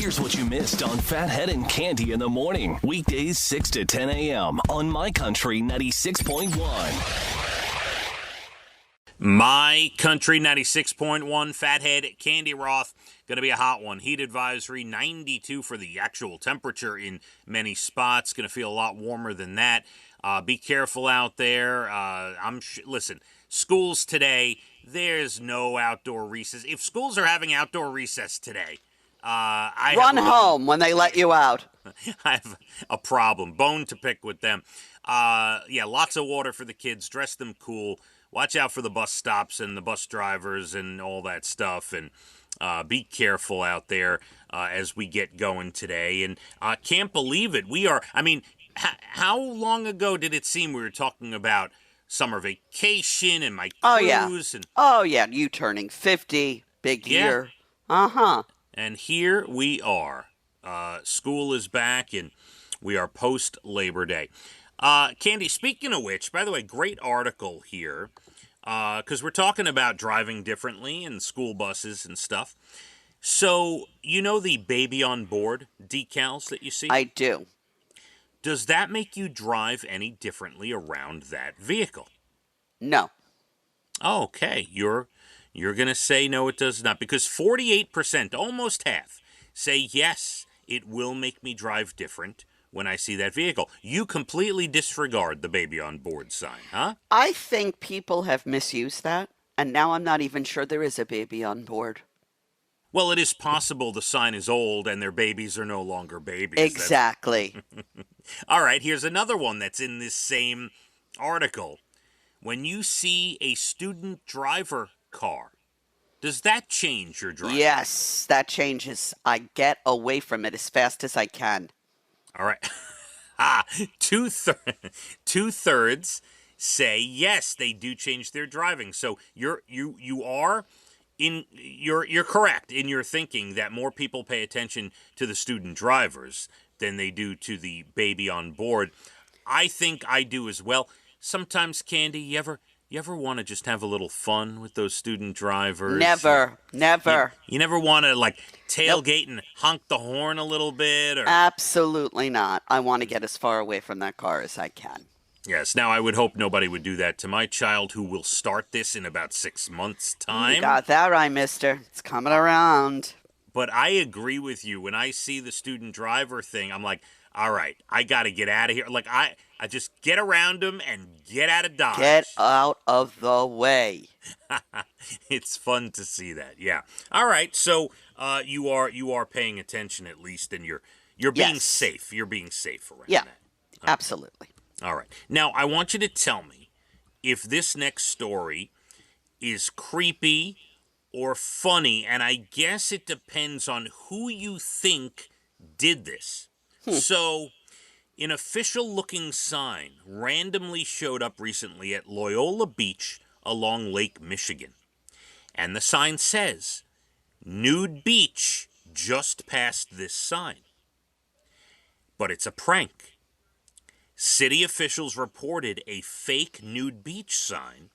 Here's what you missed on Phathead and Cande in the morning. Weekdays 6 to 10 a.m. on My Country 96.1. My Country 96.1, Phathead, Cande Roth. Going to be a hot one. Heat advisory, 92 for the actual temperature in many spots. Going to feel a lot warmer than that. Be careful out there. Listen, schools today, there's no outdoor recess. If schools are having outdoor recess today, Run home when they let you out. I have a bone to pick with them. Lots of water for the kids. Dress them cool. Watch out for the bus stops and the bus drivers and all that stuff. And be careful out there as we get going today. And can't believe it. How long ago did it seem we were talking about summer vacation and my cruise? You turning 50. Big year. And here we are. School is back, and we are post-Labor Day. Cande, speaking of which, by the way, great article here, because we're talking about driving differently and school buses and stuff. So, you know the baby on board decals that you see? I do. Does that make you drive any differently around that vehicle? No. Oh, okay. You're going to say no, it does not, because 48%, almost half, say yes, it will make me drive different when I see that vehicle. You completely disregard the baby on board sign, huh? I think people have misused that, and now I'm not even sure there is a baby on board. Well, it is possible the sign is old and their babies are no longer babies. Exactly. All right, here's another one that's in this same article. When you see a student driver car, does that change your driving? Yes, that changes. I get away from it as fast as I can. All right. Two-thirds say yes, they do change their driving. So you're correct in your thinking that more people pay attention to the student drivers than they do to the baby on board. I think I do as well. Sometimes, Cande, you ever want to just have a little fun with those student drivers? Never. You never want to, tailgate and honk the horn a little bit? Or... Absolutely not. I want to get as far away from that car as I can. Yes. Now, I would hope nobody would do that to my child, who will start this in about 6 months' time. You got that right, mister. It's coming around. But I agree with you. When I see the student driver thing, I'm like, all right, I got to get out of here. I just get around them and get out of Dodge. Get out of the way. It's fun to see that, yeah. All right, so you are paying attention at least, and you're being safe. You're being safe around that. Yeah, absolutely. All right. Now, I want you to tell me if this next story is creepy or funny, and I guess it depends on who you think did this. So, an official-looking sign randomly showed up recently at Loyola Beach along Lake Michigan. And the sign says, "Nude beach just past this sign." But it's a prank. City officials reported a fake nude beach sign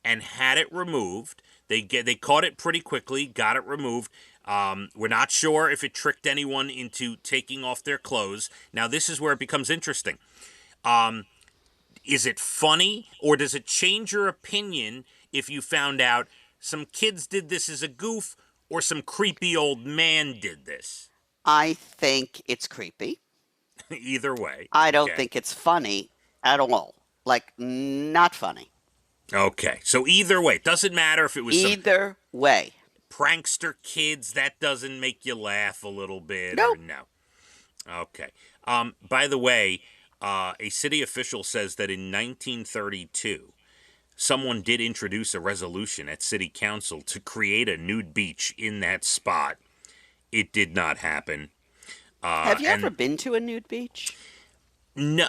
and had it removed. They caught it pretty quickly, got it removed. We're not sure if it tricked anyone into taking off their clothes. Now, this is where it becomes interesting. Is it funny, or does it change your opinion if you found out some kids did this as a goof or some creepy old man did this? I think it's creepy. Either way. I don't think it's funny at all. Not funny. Okay, so either way. It doesn't matter if it was either way. Prankster kids, that doesn't make you laugh a little bit? Nope. Or no. Okay. By the way, a city official says that in 1932, someone did introduce a resolution at city council to create a nude beach in that spot. It did not happen. Have you ever been to a nude beach? No,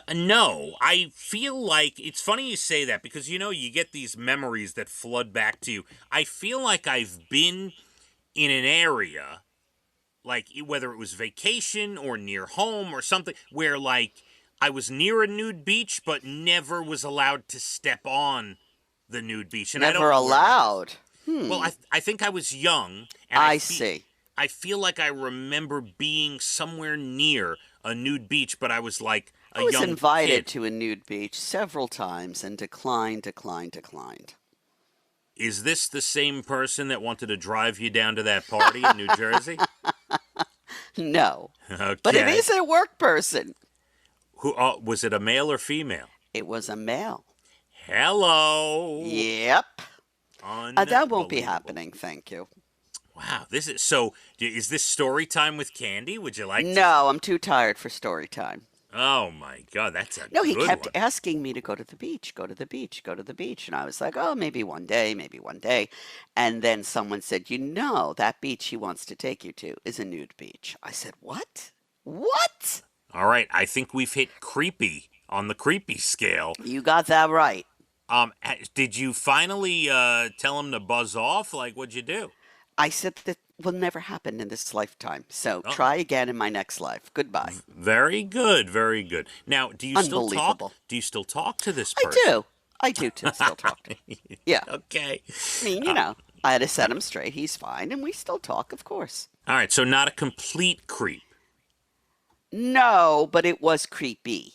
I feel like, it's funny you say that, because, you get these memories that flood back to you. I feel like I've been in an area, whether it was vacation or near home or something, where, I was near a nude beach, but never was allowed to step on the nude beach. And Never allowed? Well, I think I was young. And I see. I feel like I remember being somewhere near a nude beach, but I was like I a was young invited kid. to a nude beach several times and declined, declined, declined. Is this the same person that wanted to drive you down to that party in New Jersey? No. But it Okay. is a work person. Who was it, a male or female? It was a male. Hello. Yep. That won't be Unbelievable. happening, thank you. Wow, this is so. Is this story time with Cande? Would you like to? No, I'm too tired for story time. Oh my God, that's a No, he good kept one. asking me to go to the beach, go to the beach, go to the beach. And I was like, oh, maybe one day, maybe one day. And then someone said, that beach he wants to take you to is a nude beach. I said, what? What? All right, I think we've hit creepy on the creepy scale. You got that right. Did you finally tell him to buzz off? Like, what'd you do? I said that will never happen in this lifetime. So Oh, try again in my next life. Goodbye. very good, very good. Now, do you still talk? Unbelievable. Do you still talk to this I person? do. I do still talk to him. Yeah. Okay. I mean, I had to set him straight. He's fine. And we still talk, of course. All right, so not a complete creep. No, but it was creepy.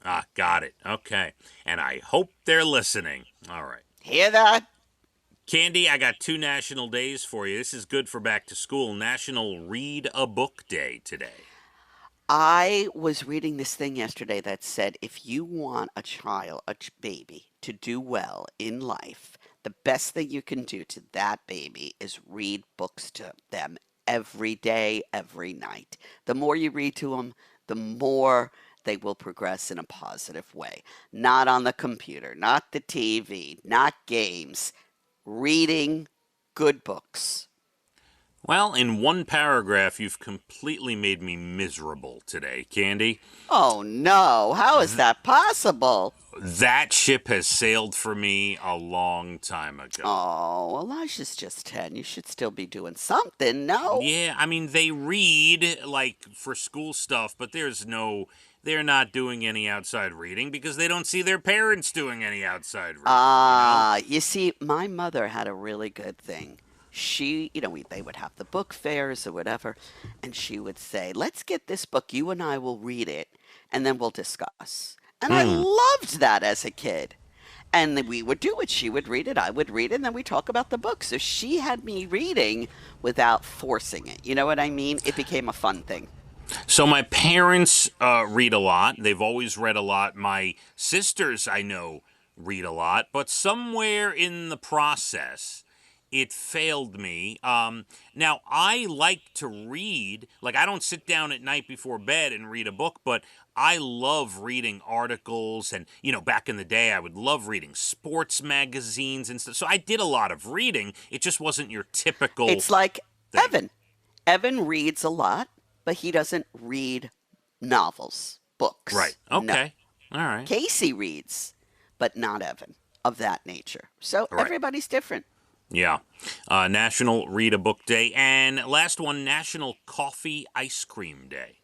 Ah, got it. Okay. And I hope they're listening. All right. Hear that? Cande, I got 2 national days for you. This is good for back to school. National Read a Book Day today. I was reading this thing yesterday that said if you want a baby, to do well in life, the best thing you can do to that baby is read books to them every day, every night. The more you read to them, the more they will progress in a positive way. Not on the computer, not the TV, not games. Reading good books. Well, in one paragraph, you've completely made me miserable today, Cande. Oh no, how is that possible? That ship has sailed for me a long time ago. Oh, Elijah's just 10. You should still be doing something, no? Yeah, I mean, they read, like, for school stuff, but they're not doing any outside reading because they don't see their parents doing any outside reading. You see, my mother had a really good thing. She, they would have the book fairs or whatever, and she would say, let's get this book, you and I will read it, and then we'll discuss. And I loved that as a kid. And then we would do it. She would read it, I would read it, and then we talk about the book. So she had me reading without forcing it. You know what I mean? It became a fun thing. So my parents read a lot. They've always read a lot. My sisters, I know, read a lot. But somewhere in the process, it failed me. Now, I like to read. Like, I don't sit down at night before bed and read a book, but I love reading articles. And, back in the day, I would love reading sports magazines and stuff. So I did a lot of reading. It just wasn't your typical It's like thing. Evan. Evan reads a lot, but he doesn't read novels, books. Right. No. Okay. All right. Casey reads, but not Evan, of that nature. So Right. everybody's different. Yeah. National Read a Book Day. And last one, National Coffee Ice Cream Day.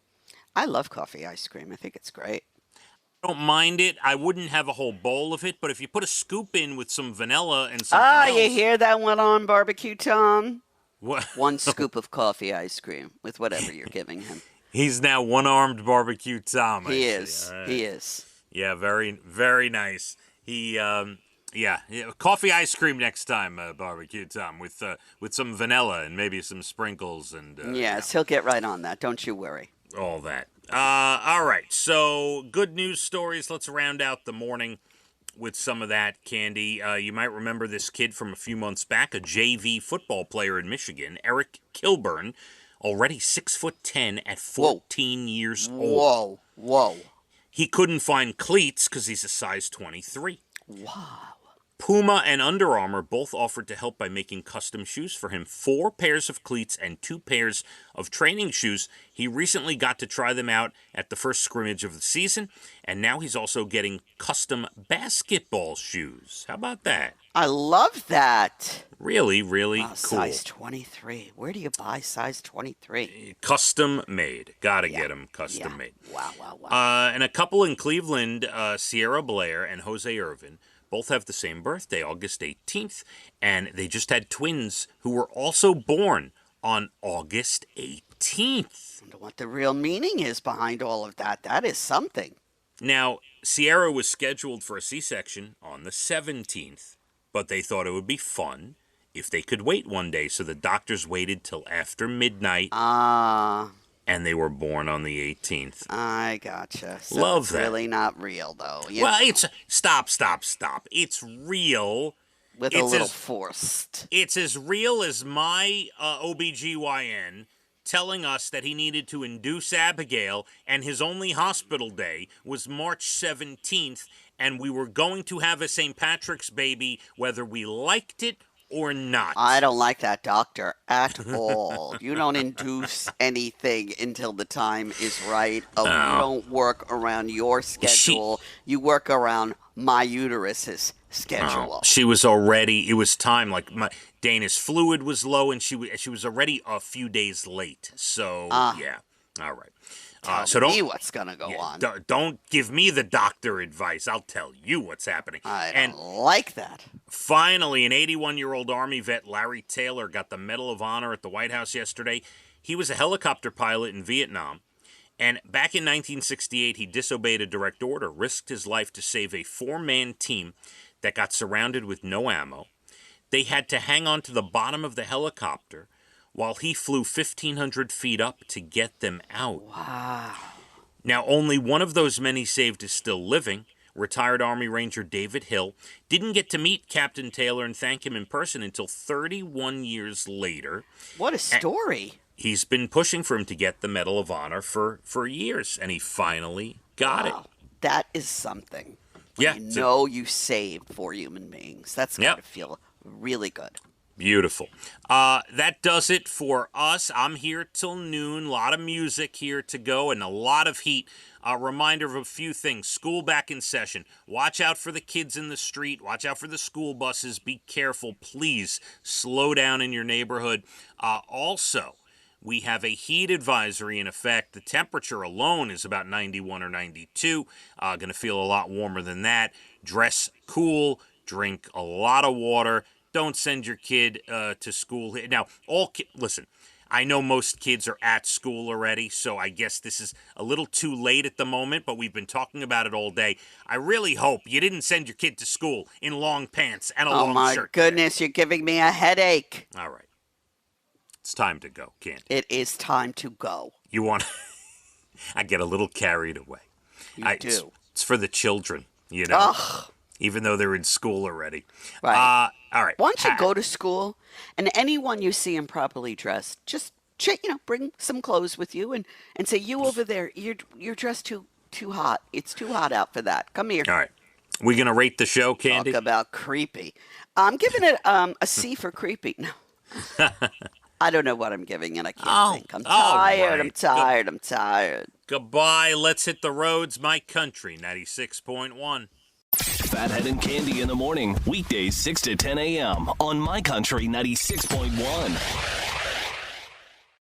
I love coffee ice cream. I think it's great. I don't mind it. I wouldn't have a whole bowl of it, but if you put a scoop in with some vanilla and something else. You hear that one on barbecue, Tom? What? One scoop of coffee ice cream with whatever you're giving him. He's now one-armed barbecue Tom. He is. He is. Yeah, very, very nice. He, yeah, coffee ice cream next time, barbecue Tom, with some vanilla and maybe some sprinkles and Yes, he'll get right on that. Don't you worry. all that. All right, so good news stories. Let's round out the morning with some of that, Cande. You might remember this kid from a few months back, a JV football player in Michigan, Eric Kilburn, already 6'10" at 14 years old. Whoa. He couldn't find cleats because he's a size 23. Wow. Puma and Under Armour both offered to help by making custom shoes for him. 4 pairs of cleats and 2 pairs of training shoes. He recently got to try them out at the first scrimmage of the season, and now he's also getting custom basketball shoes. How about that? I love that. Really, really cool. Size 23. Where do you buy size 23? Custom made. Gotta get them custom made. Wow. And a couple in Cleveland, Sierra Blair and Jose Irvin, both have the same birthday, August 18th, and they just had twins who were also born on August 18th. I wonder what the real meaning is behind all of that. That is something. Now, Sierra was scheduled for a C-section on the 17th, but they thought it would be fun if they could wait one day, so the doctors waited till after midnight. And they were born on the 18th. I gotcha. So Love it's that. really not real, though. Well, it's... Stop. It's real. With a little forced. It's as real as my OBGYN telling us that he needed to induce Abigail, and his only hospital day was March 17th, and we were going to have a St. Patrick's baby whether we liked it or not. I don't like that doctor at all. You don't induce anything until the time is right. You don't work around your schedule. You work around my uterus's schedule. She was already, it was time, like Dana's fluid was low, and she was already a few days late. So, yeah. All right. Tell me what's going to go on. Don't give me the doctor advice. I'll tell you what's happening. I don't like that. Finally, an 81-year-old Army vet, Larry Taylor, got the Medal of Honor at the White House yesterday. He was a helicopter pilot in Vietnam. And back in 1968, he disobeyed a direct order, risked his life to save a 4-man team that got surrounded with no ammo. They had to hang on to the bottom of the helicopter while he flew 1,500 feet up to get them out. Wow. Now, only one of those men he saved is still living. Retired Army Ranger David Hill didn't get to meet Captain Taylor and thank him in person until 31 years later. What a story. He's been pushing for him to get the Medal of Honor for years, and he finally got it. That is something. Yeah. You saved 4 human beings. That's got to feel really good. Beautiful. That does it for us. I'm here till noon. A lot of music here to go and a lot of heat. A reminder of a few things. School back in session. Watch out for the kids in the street. Watch out for the school buses. Be careful. Please slow down in your neighborhood. Also, we have a heat advisory in effect. The temperature alone is about 91 or 92. Going to feel a lot warmer than that. Dress cool. Drink a lot of water. Don't send your kid to school. Now, listen, I know most kids are at school already, so I guess this is a little too late at the moment, but we've been talking about it all day. I really hope you didn't send your kid to school in long pants and a long shirt. Oh, my goodness, you're giving me a headache. All right. It's time to go, Cande. It is time to go. You want... I get a little carried away. You do. It's for the children, you know? Ugh. Even though they're in school already. Right. All right. Why don't you go to school, and anyone you see improperly dressed, just bring some clothes with you and say, you over there, you're dressed too hot. It's too hot out for that. Come here. All right. We going to rate the show, Cande? Talk about creepy. I'm giving it a C for creepy. No. I don't know what I'm giving it. I can't think. I'm tired. Right. I'm tired. Goodbye. Let's hit the roads. My country, 96.1. Phathead and Cande in the morning, weekdays 6 to 10 a.m. on My Country 96.1.